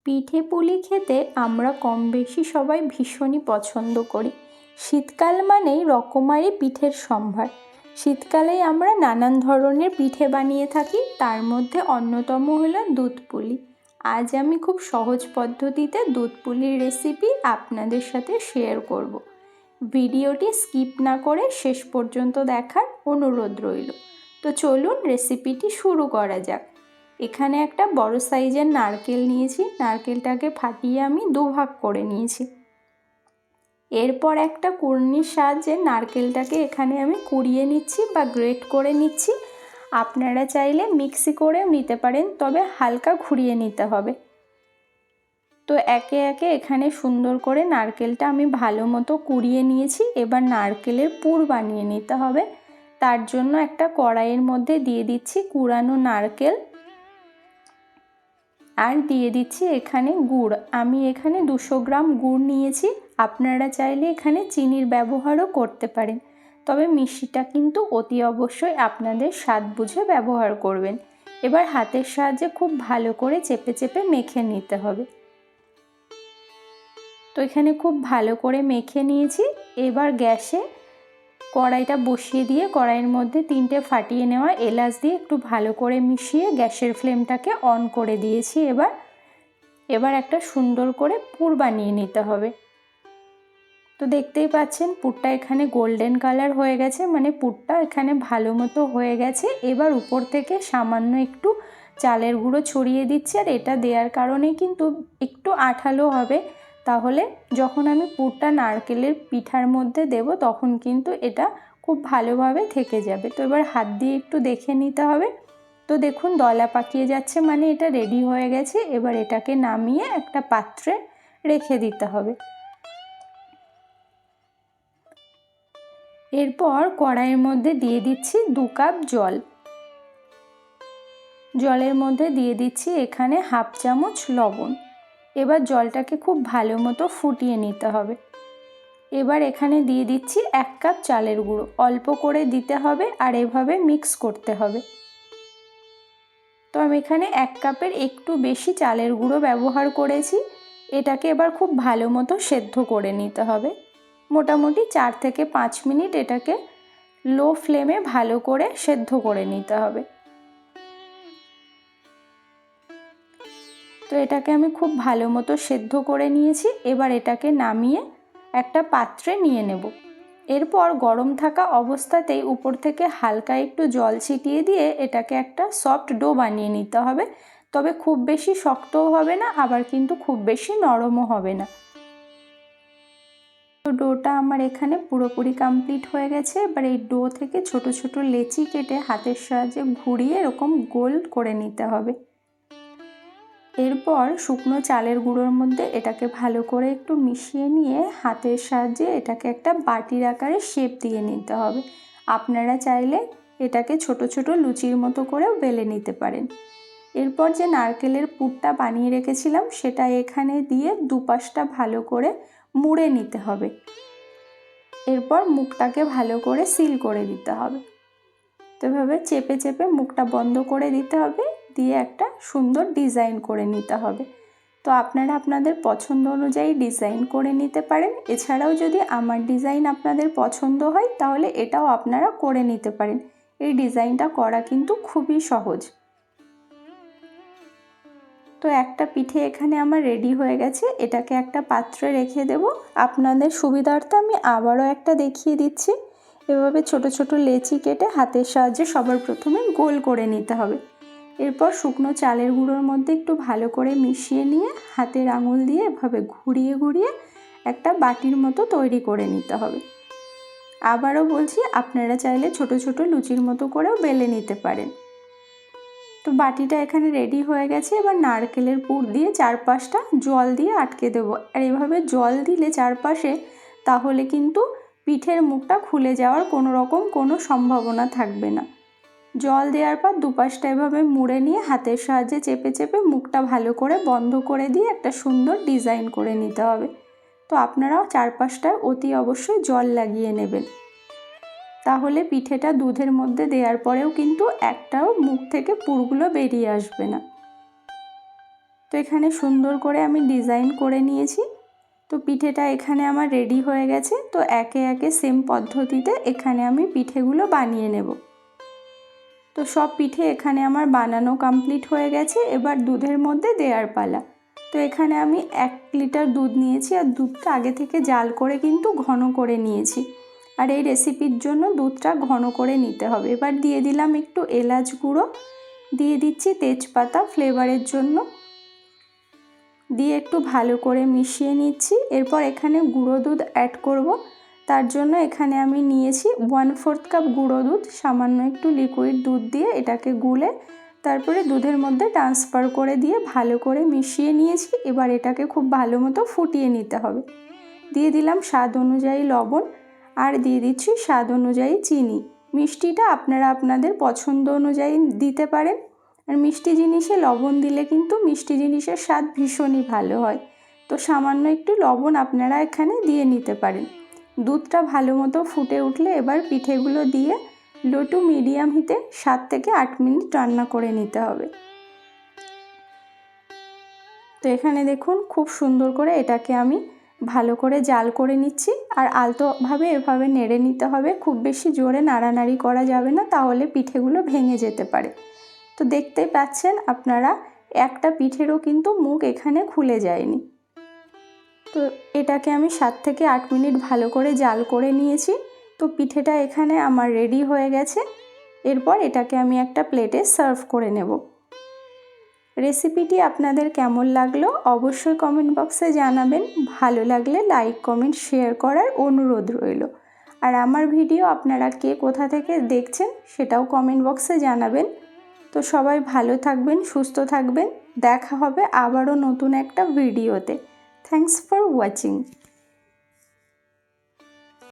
পিঠে পুলি খেতে আমরা কম বেশি সবাই ভীষণই পছন্দ করি। শীতকাল মানেই রকমারি পিঠের সম্ভার। শীতকালেই আমরা নানান ধরনের পিঠে বানিয়ে থাকি, তার মধ্যে অন্যতম হলো দুধ পুলি। আজ আমি খুব সহজ পদ্ধতিতে দুধ পুলির রেসিপি আপনাদের সাথে শেয়ার করব। ভিডিওটি স্কিপ না করে শেষ পর্যন্ত দেখার অনুরোধ রইল। তো চলুন রেসিপিটি শুরু করা যাক। এখানে একটা বড় সাইজের নারকেল নিয়েছি, নারকেলটাকে ফাটিয়ে আমি দুভাগ করে নিয়েছি। এরপর একটা কুড়নির সাহায্যে নারকেলটাকে এখানে আমি কুড়িয়ে নিচ্ছি বা গ্রেট করে নিচ্ছি। আপনারা চাইলে মিক্সি করেও নিতে পারেন, তবে হালকা ঘুরিয়ে নিতে হবে। তো একে একে এখানে সুন্দর করে নারকেলটা আমি ভালো মতো কুড়িয়ে নিয়েছি। এবার নারকেলের পুর বানিয়ে নিতে হবে। তার জন্য একটা কড়াইয়ের মধ্যে দিয়ে দিচ্ছি কুড়ানো নারকেল, আর দিয়ে দিচ্ছি এখানে গুড়। আমি এখানে 200 গ্রাম গুড় নিয়েছি। আপনারা চাইলে এখানে চিনির ব্যবহারও করতে পারেন, তবে মিষ্টিটা কিন্তু অতি অবশ্যই আপনাদের স্বাদ বুঝে ব্যবহার করবেন। এবার হাতের সাহায্যে খুব ভালো করে চেপে চেপে মেখে নিতে হবে। তো এখানে খুব ভালো করে মেখে নিয়েছি। এবার গ্যাসে কড়াইটা বসিয়ে দিয়ে কড়াইয়ের মধ্যে 3টে ফাটিয়ে নেওয়া এলাচ দিয়ে একটু ভালো করে মিশিয়ে গ্যাসের ফ্লেমটাকে অন করে দিয়েছি। এবার একটা সুন্দর করে পুর বানিয়ে নিতে হবে। তো দেখতেই পাচ্ছেন পুরটা এখানে গোল্ডেন কালার হয়ে গেছে, মানে পুরটা এখানে ভালো মতো হয়ে গেছে। এবার উপর থেকে সামান্য একটু চালের গুঁড়ো ছড়িয়ে দিচ্ছি, আর এটা দেওয়ার কারণে কিন্তু একটু আঠালো হবে। তাহলে যখন আমি পুরটা নারকেলের পিঠার মধ্যে দেব তখন কিন্তু এটা খুব ভালোভাবে থেকে যাবে। তো এবার হাত দিয়ে একটু দেখে নিতে হবে। তো দেখুন দলা পাকিয়ে যাচ্ছে, মানে এটা রেডি হয়ে গেছে। এবার এটাকে নামিয়ে একটা পাত্রে রেখে দিতে হবে। এরপর কড়াইয়ের মধ্যে দিয়ে দিচ্ছি 2 কাপ জল। জলের মধ্যে দিয়ে দিচ্ছি এখানে হাফ চামচ লবণ। এবার জলটাকে খুব ভালো মতো ফুটিয়ে নিতে হবে। এবার এখানে দিয়ে দিচ্ছি 1 কাপ চালের গুঁড়ো। অল্প করে দিতে হবে আর এভাবে মিক্স করতে হবে। তো আমি এখানে 1 কাপের একটু বেশি চালের গুঁড়ো ব্যবহার করেছি। এটাকে এবার খুব ভালো মতো সেদ্ধ করে নিতে হবে। মোটামুটি 4 থেকে 5 মিনিট এটাকে লো ফ্লেমে ভালো করে সেদ্ধ করে নিতে হবে। তো এটাকে আমি খুব ভালো মতো সেদ্ধ করে নিয়েছি। এবার এটাকে নামিয়ে একটা পাত্রে নিয়ে নেব। এরপর গরম থাকা অবস্থাতেই উপর থেকে হালকা একটু জল ছিটিয়ে দিয়ে এটাকে একটা সফট ডো বানিয়ে নিতে হবে। তবে খুব বেশি শক্তও হবে না, আবার কিন্তু খুব বেশি নরমও হবে না। তো ডোটা আমার এখানে পুরোপুরি কমপ্লিট হয়ে গেছে। এবার এই ডো থেকে ছোট ছোট লেচি কেটে হাতের সাহায্যে ঘুরিয়ে এরকম গোল করে নিতে হবে। এরপর শুকনো চালের গুঁড়োর মধ্যে এটাকে ভালো করে একটু মিশিয়ে নিয়ে হাতের সাহায্যে এটাকে একটা বাটির আকারে শেপ দিয়ে নিতে হবে। আপনারা চাইলে এটাকে ছোট ছোট লুচির মতো করেও বেলে নিতে পারেন। এরপর যে নারকেলের পুরটা বানিয়ে রেখেছিলাম সেটা এখানে দিয়ে দুপাশটা ভালো করে মুড়ে নিতে হবে। এরপর মুখটাকে ভালো করে সিল করে দিতে হবে। তো এভাবে চেপে চেপে মুখটা বন্ধ করে দিতে হবে, দিয়ে একটা সুন্দর ডিজাইন করে নিতে হবে। তো আপনারা আপনাদের পছন্দ অনুযায়ী ডিজাইন করে নিতে পারেন। এছাড়াও যদি আমার ডিজাইন আপনাদের পছন্দ হয় তাহলে এটাও আপনারা করে নিতে পারেন। এই ডিজাইনটা করা কিন্তু খুবই সহজ। তো একটা পিঠে এখানে আমার রেডি হয়ে গেছে। এটাকে একটা পাত্রে রেখে দেব। আপনাদের সুবিধার্থে আমি আবারও একটা দেখিয়ে দিচ্ছি। এভাবে ছোট ছোট লেচি কেটে হাতের সাহায্যে সবার প্রথমে গোল করে নিতে হবে। এরপর শুকনো চালের গুঁড়োর মধ্যে একটু ভালো করে মিশিয়ে নিয়ে হাতের আঙুল দিয়ে এভাবে ঘুরিয়ে ঘুরিয়ে একটা বাটির মতো তৈরি করে নিতে হবে। আবারও বলছি, আপনারা চাইলে ছোট ছোট লুচির মতো করেও বেলে নিতে পারেন। তো বাটিটা এখানে রেডি হয়ে গেছে। এবার নারকেলের পুর দিয়ে চারপাশটা জল দিয়ে আটকে দেবো। আর এভাবে জল দিলে চারপাশে, তাহলে কিন্তু পিঠের মুখটা খুলে যাওয়ার কোনো সম্ভাবনা থাকবে না। জল দেওয়ার পর দুপাশটা এভাবে মুড়ে নিয়ে হাতের সাহায্যে চেপে চেপে মুখটা ভালো করে বন্ধ করে দিয়ে একটা সুন্দর ডিজাইন করে নিতে হবে। তো আপনারাও চারপাশটায় অতি অবশ্যই জল লাগিয়ে নেবেন, তাহলে পিঠেটা দুধের মধ্যে দেওয়ার পরেও কিন্তু একটাও মুখ থেকে পুরগুলো বেরিয়ে আসবে না। তো এখানে সুন্দর করে আমি ডিজাইন করে নিয়েছি। তো পিঠেটা এখানে আমার রেডি হয়ে গেছে। তো একে একে সেম পদ্ধতিতে এখানে আমি পিঠেগুলো বানিয়ে নেব। তো সব পিঠে এখানে আমার বানানো কমপ্লিট হয়ে গেছে। এবার দুধের মধ্যে দেওয়ার পালা। তো এখানে আমি 1 লিটার দুধ নিয়েছি, আর দুধটা আগে থেকে জাল করে কিন্তু ঘন করে নিয়েছি। আর এই রেসিপির জন্য দুধটা ঘন করে নিতে হবে। এবার দিয়ে দিলাম একটু এলাচ গুঁড়ো, দিয়ে দিচ্ছি তেজপাতা ফ্লেভারের জন্য, দিয়ে একটু ভালো করে মিশিয়ে নিচ্ছি। এরপর এখানে গুঁড়ো দুধ অ্যাড করব। তার জন্য এখানে আমি নিয়েছি 1/4 কাপ গুঁড়ো দুধ। সামান্য একটু লিকুইড দুধ দিয়ে এটাকে গুলে তারপরে দুধের মধ্যে ট্রান্সফার করে দিয়ে ভালো করে মিশিয়ে নিয়েছি। এবার এটাকে খুব ভালো মতো ফুটিয়ে নিতে হবে। দিয়ে দিলাম স্বাদ অনুযায়ী লবণ, আর দিয়ে দিচ্ছি স্বাদ অনুযায়ী চিনি। মিষ্টিটা আপনারা আপনাদের পছন্দ অনুযায়ী দিতে পারেন। আর মিষ্টি জিনিসে লবণ দিলে কিন্তু মিষ্টি জিনিসের স্বাদ ভীষণই ভালো হয়। তো সামান্য একটু লবণ আপনারা এখানে দিয়ে নিতে পারেন। দুধটা ভালো মতো ফুটে উঠলে এবার পিঠেগুলো দিয়ে লো টু মিডিয়াম হিটে 7 থেকে 8 মিনিট রান্না করে নিতে হবে। তো এখানে দেখুন খুব সুন্দর করে এটাকে আমি ভালো করে জাল করে নিচ্ছি। আর আলতোভাবে এভাবে নেড়ে নিতে হবে, খুব বেশি জোরে নাড়ানাড়ি করা যাবে না, তাহলে পিঠেগুলো ভেঙে যেতে পারে। তো দেখতেই পাচ্ছেন আপনারা, একটা পিঠেরও কিন্তু মুখ এখানে খুলে যায়নি। তো এটাকে আমি 7 থেকে 8 মিনিট ভালো করে জাল করে নিয়েছি। তো পিঠেটা এখানে আমার রেডি হয়ে গেছে। এরপর এটাকে আমি একটা প্লেটে সার্ভ করে নেব। রেসিপিটি আপনাদের কেমন লাগলো অবশ্যই কমেন্ট বক্সে জানাবেন। ভালো লাগলে লাইক কমেন্ট শেয়ার করার অনুরোধ রইল। আর আমার ভিডিও আপনারা কে কোথা থেকে দেখছেন সেটাও কমেন্ট বক্সে জানাবেন। তো সবাই ভালো থাকবেন, সুস্থ থাকবেন। দেখা হবে আবারও নতুন একটা ভিডিওতে। Thanks for watching.